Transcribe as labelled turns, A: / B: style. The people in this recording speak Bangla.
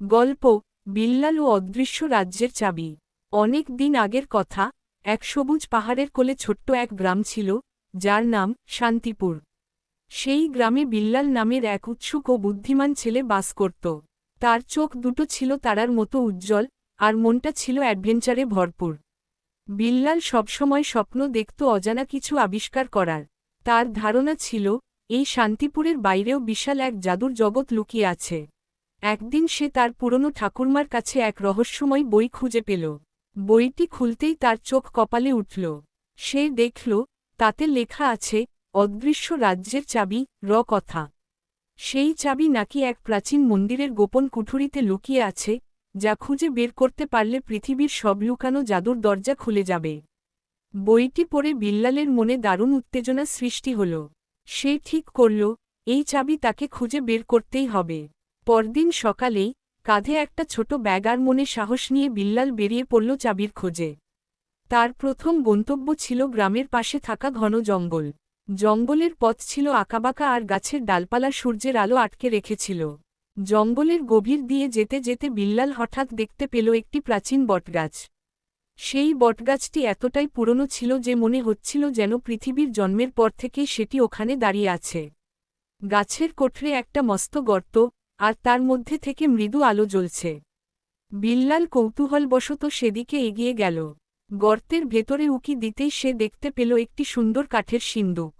A: গল্প বিল্লাল ও অদৃশ্য রাজ্যের চাবি। অনেক দিন আগের কথা, এক সবুজ পাহাড়ের কোলে ছোট্ট এক গ্রাম ছিল, যার নাম শান্তিপুর। সেই গ্রামে বিল্লাল নামের এক উৎসুক ও বুদ্ধিমান ছেলে বাস করত। তার চোখ দুটো ছিল তারার মতো উজ্জ্বল, আর মনটা ছিল অ্যাডভেঞ্চারে ভরপুর। বিল্লাল সবসময় স্বপ্ন দেখত অজানা কিছু আবিষ্কার করার। তার ধারণা ছিল, এই শান্তিপুরের বাইরেও বিশাল এক জাদুর জগৎ লুকিয়ে আছে। একদিন সে তার পুরনো ঠাকুরমার কাছে এক রহস্যময় বই খুঁজে পেল। বইটি খুলতেই তার চোখ কপালে উঠল। সে দেখল, তাতে লেখা আছে, অদৃশ্য রাজ্যের চাবি, কথা। সেই চাবি নাকি এক প্রাচীন মন্দিরের গোপন কুঠুরিতে লুকিয়ে আছে, যা খুঁজে বের করতে পারলে পৃথিবীর সব লুকানো জাদুর দরজা খুলে যাবে। বইটি পড়ে বিল্লালের মনে দারুণ উত্তেজনা সৃষ্টি হল। সে ঠিক করল, এই চাবি তাকে খুঁজে বের করতেই হবে। পরদিন সকালেই, কাঁধে একটা ছোট ব্যাগ আর মনে সাহস নিয়ে বিল্লাল বেরিয়ে পড়ল চাবির খোঁজে। তার প্রথম গন্তব্য ছিল গ্রামের পাশে থাকা ঘন জঙ্গল। জঙ্গলের পথ ছিল আঁকাবাঁকা আর গাছের ডালপালা সূর্যের আলো আটকে রেখেছিল। জঙ্গলের গভীর দিয়ে যেতে যেতে বিল্লাল হঠাৎ দেখতে পেল একটি প্রাচীন বটগাছ। সেই বটগাছটি এতটাই পুরনো ছিল যে মনে হচ্ছিল যেন পৃথিবীর জন্মের পর থেকেই সেটি ওখানে দাঁড়িয়ে আছে। গাছের কোঠরে একটা মস্ত গর্ত, আর তার মধ্যে থেকে মৃদু আলো জ্বলছে। বিল্লাল কৌতূহলবশত সেদিকে এগিয়ে গেল। গর্তের ভেতরে উকি দিতেই সে দেখতে পেল একটি সুন্দর কাঠের সিন্দুক।